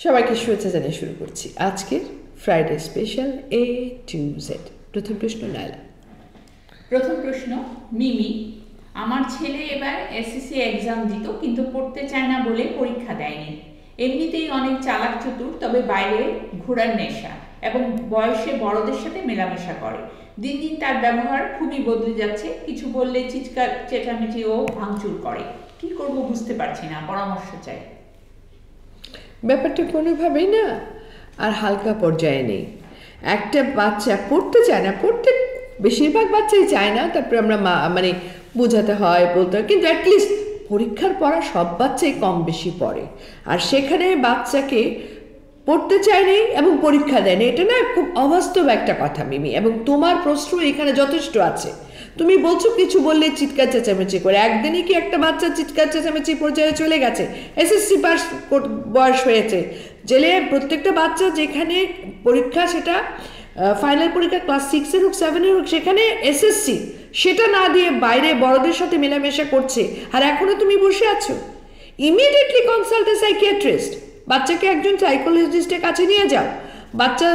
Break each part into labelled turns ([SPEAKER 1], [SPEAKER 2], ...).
[SPEAKER 1] সবাইকে শুভেচ্ছা জানিয়ে শুরু করছি আজকের Friday special A to Z। প্রথম প্রশ্ন নাইলা।
[SPEAKER 2] প্রথম প্রশ্ন মিমি, আমার ছেলে এবার এসএসসি এক্সাম দিত কিন্তু পড়তে চায় না বলে পরীক্ষা দেয়নি। এমনিতেই অনেক চালাক চতুর, তবে বাইরে ঘোরার নেশা এবং বয়সে বড়দের সাথে মেলামেশা করে। দিন দিন তার ব্যবহার খুবই বদলে যাচ্ছে, কিছু বললে চিৎকার চেঁচামেচি ও ভাঙচুর করে। কি করব বুঝতে পারছি না, পরামর্শ চাই।
[SPEAKER 1] ব্যাপারটা কোনোভাবেই না আর হালকা পর্যায়ে নেই। একটা বাচ্চা পড়তে চায় না, পড়তে বেশিরভাগ বাচ্চাই চায় না, তারপরে আমরা মানে বোঝাতে হয়, বলতে হয়, কিন্তু অ্যাটলিস্ট পরীক্ষার পড়া সব বাচ্চাই কম বেশি পড়ে। আর সেখানে বাচ্চাকে পড়তে চায়নি এবং পরীক্ষা দেয়নি, এটা না খুব অবাস্তব একটা কথা মিমি। এবং তোমার প্রশ্ন এখানে যথেষ্ট আছে। তুমি বলছো কিছু বললে চিৎকার চেঁচামেচি করে, একদিনই কি একটা বাচ্চা চিৎকার চেঁচামেচি পর্যায়ে চলে গেছে? এসএসসি পাস বয়স হয়েছে, জেলে প্রত্যেকটা বাচ্চা যেখানে পরীক্ষা, সেটা ফাইনাল পরীক্ষা ক্লাস 6-এর হোক 7-এর হোক, সেখানে এসএসসি সেটা না দিয়ে বাইরে বড়দের সাথে মেলামেশা করছে, আর এখনো তুমি বসে আছো। ইমিডিয়েটলি কনসাল্ট এ সাইকিয়াট্রিস্ট। বাচ্চাকে একজন সাইকোলজিস্টের কাছে নিয়ে যাও। বাচ্চা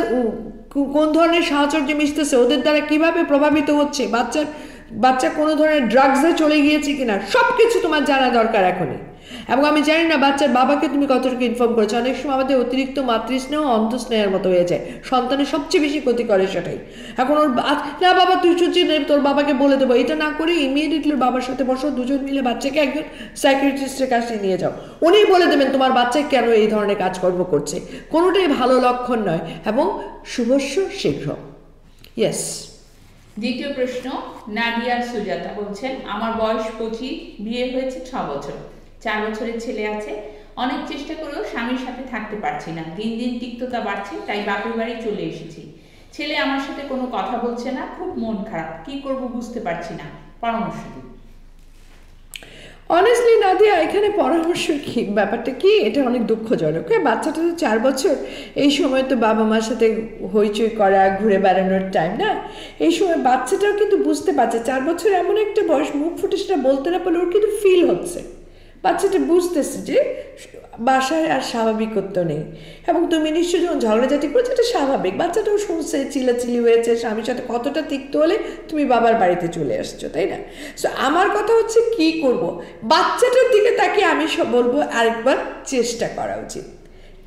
[SPEAKER 1] কোন ধরনের সাহচর্য মিশতেছে, ওদের দ্বারা কিভাবে প্রভাবিত হচ্ছে, বাচ্চা কোনো ধরনের ড্রাগসে চলে গিয়েছে কিনা, সব কিছু তোমার জানা দরকার এখনই। এবং আমি জানি না বাচ্চার বাবাকে তুমি কতটুকু ইনফর্ম করেছো। অনেক সময় আমাদের অতিরিক্ত মাতৃস্নেহ অন্তঃস্নেহের মতো হয়ে যায়, সন্তানের সবচেয়ে বেশি ক্ষতি করে সেটাই। এখন ওর না বাবা তুই ছুটি নেই, তোর বাবাকে বলে দেবো, এটা না করে ইমিডিয়েটলি বাবার সাথে বসো, দুজন মিলে বাচ্চাকে একজন সাইকিয়াট্রিস্টের কাছে নিয়ে যাও। উনি বলে দেবেন তোমার বাচ্চা কেন এই ধরনের কাজকর্ম করছে। কোনোটাই ভালো লক্ষণ নয়, এবং শুভস্য শীঘ্র। ইয়েস।
[SPEAKER 2] দ্বিতীয় প্রশ্ন নাদিয়া সুজাতা বলছেন, আমার বয়স 25, বিয়ে হয়েছে 6 বছর, 4 বছরের ছেলে আছে। অনেক চেষ্টা করেও স্বামীর সাথে থাকতে পারছি না, দিন দিন তিক্ততা বাড়ছে, তাই বাপের বাড়ি চলে এসেছি। ছেলে আমার সাথে কোনো কথা বলছে না, খুব মন খারাপ, কি করব বুঝতে পারছি না, পরামর্শ দিন।
[SPEAKER 1] অনেস্টলি নাদিয়া, এখানে পরামর্শ কি, ব্যাপারটা কি, এটা অনেক দুঃখজনক। বাচ্চাটা তো 4 বছর, এই সময় তো বাবা মার সাথে হইচই করা, ঘুরে বেড়ানোর টাইম না। এই সময় বাচ্চাটাও কিন্তু বুঝতে পারছে, 4 বছর এমন একটা বয়স, মুখ ফুটে সেটা বলতে না পারলে ওর কিন্তু ফিল হচ্ছে, বাচ্চাটা বুঝতেছে যে বাসায় আর স্বাভাবিকত্ব নেই। এবং তুমি নিশ্চয়ই যখন ঝগড়াঝাটি করছো, এটা স্বাভাবিক। বাচ্চাটাও শুনছে, চিল্লাচিল্লি হয়েছে, স্বামীর সাথে কতটা তিক্ত হলে তুমি বাবার বাড়িতে চলে আসছো, তাই না? সো আমার কথা হচ্ছে কি করব, বাচ্চাটার দিকে তাকে আমি সব বলবো আরেকবার চেষ্টা করা উচিত।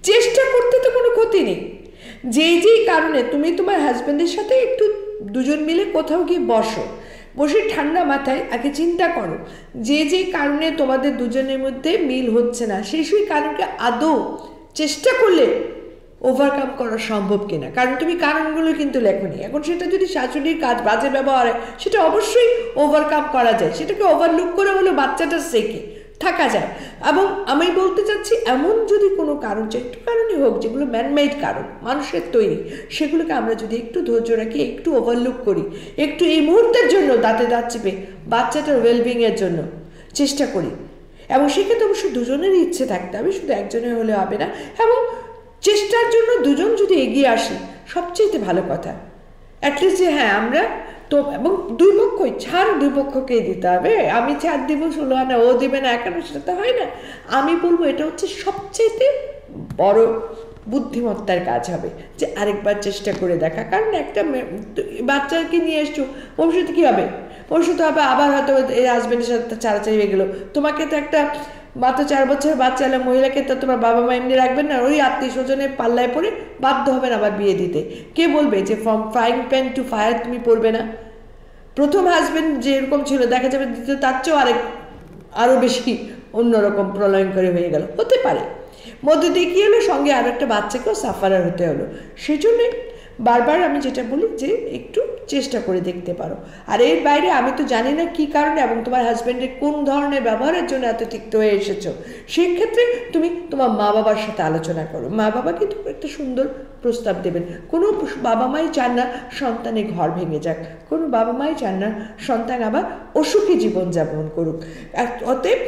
[SPEAKER 1] চেষ্টা করতে তো কোনো ক্ষতি নেই। যেই কারণে তুমি তোমার হাজব্যান্ডের সাথে একটু দুজন মিলে কোথাও গিয়ে বসে ঠান্ডা মাথায় আগে চিন্তা করো যে কারণে তোমাদের দুজনের মধ্যে মিল হচ্ছে না, সেই কারণকে আদৌ চেষ্টা করলে ওভারকাম করা সম্ভব কিনা। কারণ তুমি কারণগুলো কিন্তু লেখনি। এখন সেটা যদি শাশুড়ির কাজ, বাজে ব্যবহার হয়, সেটা অবশ্যই ওভারকাম করা যায়, সেটাকে ওভারলুক করে হলো বাচ্চাটা শেখে থাকা যায়। এবং আমি বলতে চাচ্ছি, এমন যদি কোনো কারণ, যে একটু কারণই হোক, যেগুলো ম্যানমেড কারণ, মানুষের তৈরি, সেগুলোকে আমরা যদি একটু ধৈর্য রাখি, একটু ওভারলুক করি, একটু এই মুহূর্তের জন্য দাঁতে দাঁত চেপে বাচ্চাটার ওয়েলবিংয়ের জন্য চেষ্টা করি, এবং সেক্ষেত্রে অবশ্যই দুজনেরই ইচ্ছে থাকতে হবে, শুধু একজনের হলে হবে না। এবং চেষ্টার জন্য দুজন যদি এগিয়ে আসি, সবচেয়ে ভালো কথা। অ্যাটলিস্ট যে হ্যাঁ আমরা তো, এবং দুই পক্ষই ছাড়, দুই পক্ষকেই দিতে হবে। আমি ছাড় দিব 16 আনা, ও দেবে না 51, সেটা তো হয় না। আমি বলবো এটা হচ্ছে সবচেয়ে বড় বুদ্ধিমত্তার কাজ হবে, যে আরেকবার চেষ্টা করে দেখা। কারণ একটা বাচ্চাকে নিয়ে এসছো, ভবিষ্যতে কী হবে? ভবিষ্যতে হবে আবার হয়তো এই হাজব্যান্ডের সাথে চাড়াচাড়ি হয়ে গেলো। তোমাকে তো একটা মাত্র 4 বছর বাচ্চা হলে মহিলাকে তো তোমার বাবা মা এমনি রাখবেন না, ওই আত্মীয় স্বজনের পাল্লায় পড়ে বাধ্য হবেন আবার বিয়ে দিতে। কে বলবে যে from frying pan to fire তুমি পড়বে না? প্রথম হাজব্যান্ড যেরকম ছিল, দেখা যাবে দ্বিতীয় তার চেয়েও আরও বেশি অন্যরকম প্রলয়ঙ্করী হয়ে গেল, হতে পারে। মধ্যে দিয়ে কী হলো, সঙ্গে আরও একটা বাচ্চাকেও সাফারার হতে হলো। সেই জন্যে বারবার আমি যেটা বলি যে একটু চেষ্টা করে দেখতে পারো। আর এর বাইরে আমি তো জানি না কী কারণে এবং তোমার হাজব্যান্ডের কোন ধরনের ব্যবহারের জন্য এত তিক্ত হয়ে এসেছো। সেক্ষেত্রে তুমি তোমার মা বাবার সাথে আলোচনা করো। মা বাবা কিন্তু একটা সুন্দর প্রস্তাব দেবেন। কোনো বাবা মাই চান না সন্তানের ঘর ভেঙে যাক, কোনো বাবা মাই চান না সন্তান আবার অসুখী জীবনযাপন করুক। অতএব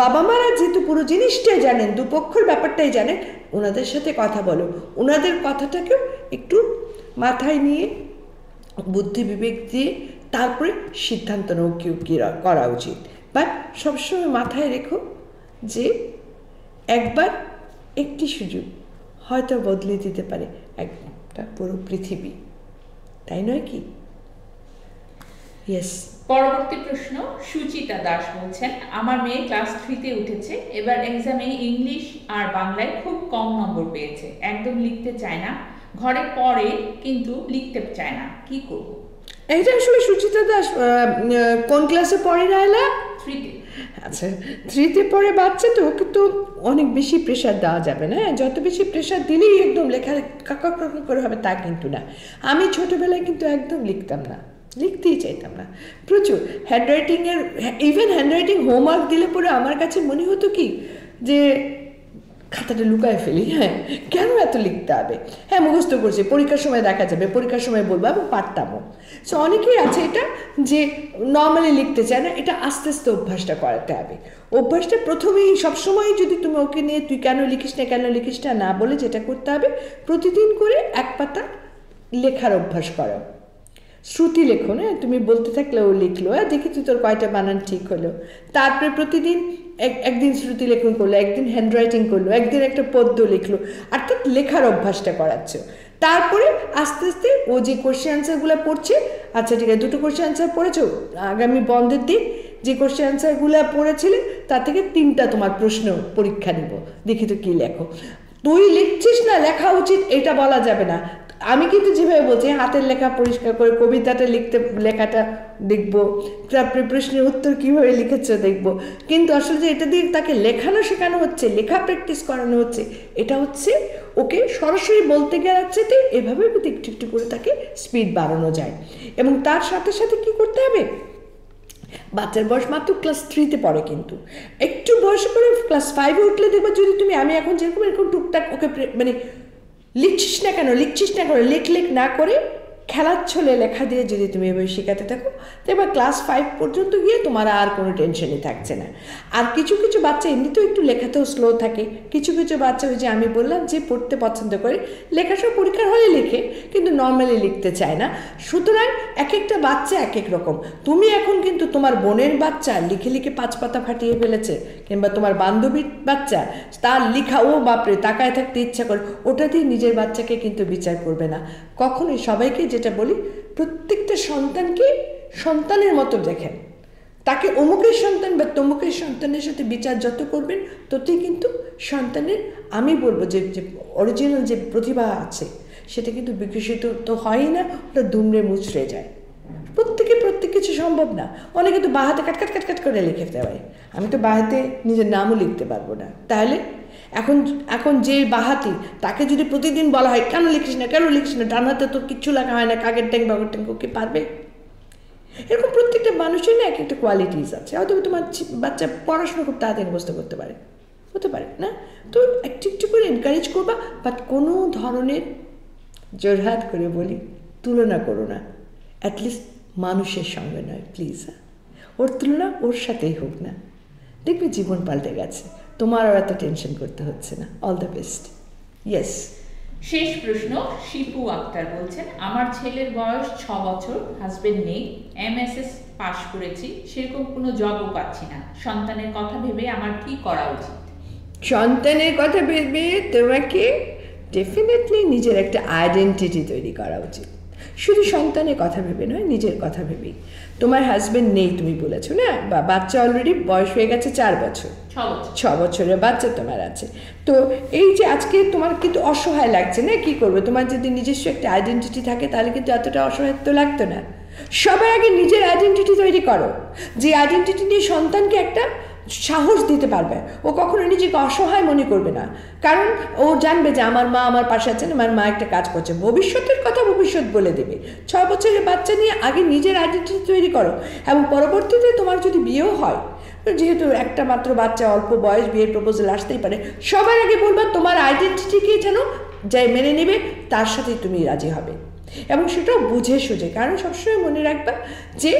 [SPEAKER 1] বাবা মারা যেহেতু পুরো জিনিসটাই জানেন, দুপক্ষের ব্যাপারটাই জানেন, ওনাদের সাথে কথা বলো, ওনাদের কথাটাকেও একটু মাথায় নিয়ে বুদ্ধি বিবেক দিয়ে তারপরে সিদ্ধান্ত নেওয়া করা উচিত। বাট সবসময় মাথায় রেখো যে একবার একটি সুযোগ, হয়তো বদলে দিতে পারে একটা পুরো পৃথিবী, তাই নয় কি? ইয়েস।
[SPEAKER 2] পরবর্তী প্রশ্ন সুচিতা দাস বলছেন, আমার মেয়ে ক্লাস 3-তে উঠেছে, এবার এক্সামে ইংলিশ আর বাংলায় খুব কম নম্বর পেয়েছে, একদম লিখতে চায় না, ঘরে পড়ে কিন্তু লিখতে চায় না, কি করব?
[SPEAKER 1] এটা আসলে সুচিতা দাস কোন ক্লাসে পড়ে রায়লা?
[SPEAKER 2] 3-তে।
[SPEAKER 1] আচ্ছা, 3-তে পড়ে বাচ্চা তো, ওকে তো অনেক বেশি প্রেশার দেওয়া যাবে না। যত বেশি প্রেশার দিলেই একদম লেখা কাকা করে হবে তা কিন্তু না। আমি ছোটোবেলায় কিন্তু একদম লিখতাম না, লিখতেই চাইতাম না, প্রচুর হ্যান্ডরাইটিংয়ের, ইভেন হ্যান্ডরাইটিং হোমওয়ার্ক দিলে পরে আমার কাছে মনে হতো কি যে খাতাটা লুকায় ফেলি, হ্যাঁ কেন এত লিখতে হবে, হ্যাঁ মুখস্থ করছি, পরীক্ষার সময় দেখা যাবে, পরীক্ষার সময় বলবো, এবং পারতামও। সো অনেকেই আছে এটা যে নর্মালি লিখতে চায় না, এটা আস্তে আস্তে অভ্যাসটা করাতে হবে। অভ্যাসটা প্রথমেই সবসময় যদি তুমি ওকে নিয়ে তুই কেন লিখিস না কেন লিখিস না না বলে, যেটা করতে হবে প্রতিদিন করে এক পাতা লেখার অভ্যাস করো। শ্রুতি লেখো না, তুমি বলতে থাকলে ও লিখলো, দেখি তুই তোর কয়টা বানান ঠিক হলো। তারপরে প্রতিদিন একদিন শ্রুতি লেখন করলো, একদিন হ্যান্ডরাইটিং করলো, একদিন একটা পদ্য লিখলো, অর্থাৎ লেখার অভ্যাসটা করাচ্ছ। তারপরে আস্তে আস্তে ও যে কোশ্চেন আনসারগুলো পড়ছে, আচ্ছা ঠিক আছে 2টো কোশ্চেন আনসার পড়েছো, আগামী বন্ধের দিন যে কোশ্চেন আনসারগুলো পড়েছিলে তার থেকে 3টা তোমার প্রশ্ন পরীক্ষা নিব, দেখি তো কী লেখো। তুই লিখছিস না লেখা উচিত এটা বলা যাবে না। আমি কিন্তু যেভাবে বলছি হাতের লেখা পরিষ্কার করে কবিতাটা লেখাটা দেখবো, তারপরে প্রশ্নের উত্তর কীভাবে লিখেছে দেখবো, কিন্তু আসলে যে এটা দিয়ে তাকে লেখানো শেখানো হচ্ছে, লেখা প্র্যাকটিস করানো হচ্ছে, এটা হচ্ছে ওকে সরাসরি বলতে গেছে এভাবে একটু একটু করে তাকে স্পিড বাড়ানো যায়। এবং তার সাথে সাথে কী করতে হবে, বাচ্চার বয়স মাত্র ক্লাস 3-তে পড়ে, কিন্তু একটু বয়স করে ক্লাস 5-এ উঠলে দেখবা যদি তুমি আমি এখন যেরকম এরকম টুকটাক ওকে মানে লিখছিস না কেন লেখ না করে খেলার ছলে লেখা দিয়ে যদি তুমি এভাবে শেখাতে থাকো, তো এবার ক্লাস 5 পর্যন্ত গিয়ে তোমার আর কোনো টেনশনই থাকছে না। আর কিছু কিছু বাচ্চা এমনিতেও একটু লেখাতেও স্লো থাকে, কিছু কিছু বাচ্চা ওই যে আমি বললাম যে পড়তে পছন্দ করে, লেখাসহ পরীক্ষার হলে লেখে কিন্তু নর্মালি লিখতে চায় না। সুতরাং এক একটা বাচ্চা এক এক রকম। তুমি এখন কিন্তু তোমার বোনের বাচ্চা লিখে লিখে 5 পাতা ফাটিয়ে ফেলেছে, কিংবা তোমার বান্ধবীর বাচ্চা তার লেখা ও বাপরে তাকায় থাকতে ইচ্ছা করে, ওটা দিয়ে নিজের বাচ্চাকে কিন্তু বিচার করবে না কখনোই। সবাইকে যেটা বলি, প্রত্যেকটা সন্তানকে সন্তানের মতো দেখেন, তাকে অমুকের সন্তান বা তমুকের সন্তানের সাথে বিচার যত করবেন ততই কিন্তু সন্তানের, আমি বলবো যে অরিজিনাল যে প্রতিভা আছে সেটা কিন্তু বিকশিত তো হয়ই না, ওটা দুমড়ে মুচড়ে যায়। প্রত্যেক কিছু সম্ভব না। অনেকে তো বাহাতে কাট করে লিখে ফেলতে পারে, আমি তো বাহাতে নিজের নামও লিখতে পারবো না। তাহলে এখন যে বাহাতি তাকে যদি প্রতিদিন বলা হয় কেন লিখিস না ডান হাতে তো কিচ্ছু লেখা হয় না, কাকের ট্যাং বাগের ট্যাং, ওকে পারবে? এরকম প্রত্যেকটা মানুষের না এক একটা কোয়ালিটিস আছে। হয়তো তোমার বাচ্চা পড়াশোনা খুব তাড়াতাড়ি মুখস্থ করতে পারে, হতে পারে না, তো একটু একটু করে এনকারেজ করবা, বাট কোনো ধরনের জোরহাত করে বলি তুলনা করো না, অ্যাটলিস্ট মানুষের সঙ্গে নয় প্লিজ। ওর তুলনা ওর সাথেই হোক না, দেখবে জীবন পাল্টে গেছে, তোমার আর এত টেনশন করতে হচ্ছে না। All the best. ইয়েস।
[SPEAKER 2] শেষ প্রশ্ন শিপু আক্তার বলছেন, আমার ছেলের বয়স 6 বছর, হাজবেন্ড নেই, MSS পাশ করেছি, সেরকম কোনো জবও পাচ্ছি না, সন্তানের কথা ভেবে আমার কি করা উচিত?
[SPEAKER 1] সন্তানের কথা ভেবে তোমাকে ডেফিনেটলি নিজের একটা আইডেন্টিটি তৈরি করা উচিত। শুধু সন্তানের কথা ভেবে নয়, নিজের কথা ভেবেই। তোমার হাজবেন্ড নেই তুমি বলেছো না, বা বাচ্চা অলরেডি বয়স হয়ে গেছে 4 বছর, 6 বছরের বাচ্চা তোমার আছে, তো এই যে আজকে তোমার কিন্তু অসহায় লাগছে না, কি করবে? তোমার যদি নিজস্ব একটা আইডেন্টিটি থাকে তাহলে কিন্তু এতটা অসহায়ত্ব লাগতো না। সবার আগে নিজের আইডেন্টিটি তৈরি করো, যে আইডেন্টিটি নিয়ে সন্তানকে একটা সাহস দিতে পারবে, ও কখনো নিজেকে অসহায় মনে করবে না, কারণ ও জানবে যে আমার মা আমার পাশে আছেন, আমার মা একটা কাজ করছে। ভবিষ্যতের কথা ভবিষ্যৎ বলে দেবে। 6 বছরের বাচ্চা নিয়ে আগে নিজের আইডেন্টিটি তৈরি করো, এবং পরবর্তীতে তোমার যদি বিয়েও হয়, যেহেতু একটা মাত্র বাচ্চা, অল্প বয়স, বিয়ের প্রপোজাল আসতেই পারে, সবার আগে বলবা তোমার আইডেন্টিটিকে যেন যাই মেনে নেবে তার সাথেই তুমি রাজি হবে, এবং সেটাও বুঝে সুঝে। কারণ সবসময় মনে রাখবা যে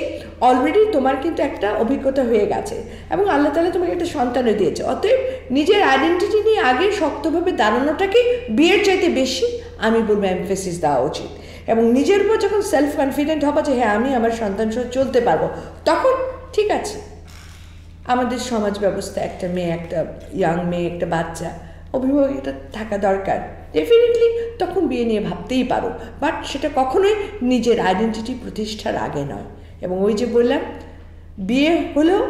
[SPEAKER 1] অলরেডি তোমার কিন্তু একটা অভিজ্ঞতা হয়ে গেছে, এবং আল্লাহ তাআলা তোমাকে একটা সন্তানও দিয়েছে। অতএব নিজের আইডেন্টিটি নিয়ে আগে শক্তভাবে দাঁড়ানোটাকে বিয়ের চাইতে বেশি আমি বলবো এমফেসিস দেওয়া উচিত। এবং নিজের উপর যখন সেলফ কনফিডেন্ট হবা যে হ্যাঁ আমি আমার সন্তান সহ চলতে পারবো, তখন ঠিক আছে। আমাদের সমাজ ব্যবস্থা, একটা মেয়ে, একটা ইয়াং মেয়ে, একটা বাচ্চা অভিভাবক এটা থাকা দরকার। ডেফিনেটলি তখন বিয়ে নিয়ে ভাবতেই পারো, বাট সেটা কখনোই নিজের আইডেন্টিটি প্রতিষ্ঠার আগে নয়। এবং ওই যে বললাম, বিয়ে হলেও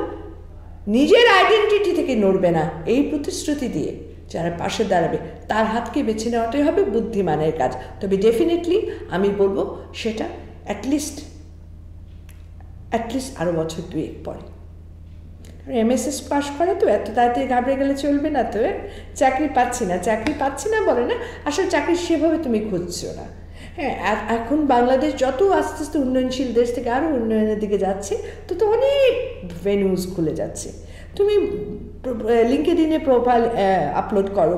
[SPEAKER 1] নিজের আইডেন্টিটি থেকে নড়বে না, এই প্রতিশ্রুতি দিয়ে যারা পাশে দাঁড়াবে তার হাতকে বেছে নেওয়াটাই হবে বুদ্ধিমানের কাজ। তবে ডেফিনেটলি আমি বলবো সেটা অ্যাটলিস্ট আরও বছর 2-1 পরে। MSS পাস করে তো এত তাড়াতাড়ি ঘাবড়ে গেলে চলবে না তো। চাকরি পাচ্ছি না বলে না, আসলে চাকরি সেভাবে তুমি খুঁজছো না। হ্যাঁ, এখন বাংলাদেশ যত আস্তে আস্তে উন্নয়নশীল দেশ থেকে আরও উন্নয়নের দিকে যাচ্ছে, তো অনেক ভেন্যুজ খুলে যাচ্ছে। তুমি লিঙ্কডইনে প্রোফাইল আপলোড করো,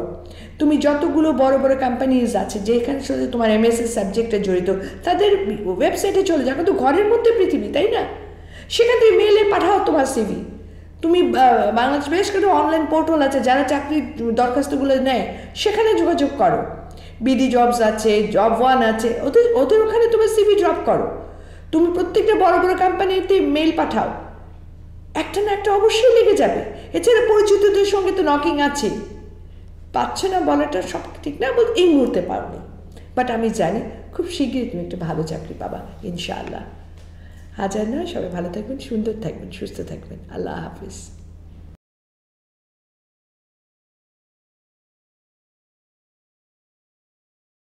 [SPEAKER 1] তুমি যতগুলো বড় বড় কোম্পানিজ আছে যেখানে সাথে তোমার MSS সাবজেক্টে জড়িত তাদের ওয়েবসাইটে চলে যাও, কিন্তু ঘরের মধ্যে পৃথিবী, তাই না? সেখান থেকে মেলে পাঠাও তোমার CV। তুমি বাংলাদেশ বেশ কিছু অনলাইন পোর্টাল আছে যারা চাকরির দরখাস্তগুলো নেয়, সেখানে যোগাযোগ করো। BD জবস আছে, জব ওয়ান আছে, ওদের ওখানে তোমার CV ড্রপ করো। তুমি প্রত্যেকটা বড় বড় কোম্পানিতে মেল পাঠাও, একটা না একটা অবশ্যই লেগে যাবে। এছাড়া পরিচিতদের সঙ্গে তো নকিং আছে। পাচ্ছে না বলাটা সব ঠিক না, এই মুহূর্তে পারবে, বাট আমি জানি খুব শীঘ্রই তুমি একটা ভালো চাকরি পাবা ইনশাআল্লাহ। হাজার নয়, সবাই ভালো থাকবেন, সুন্দর থাকবেন, সুস্থ থাকবেন। আল্লাহ হাফিজ।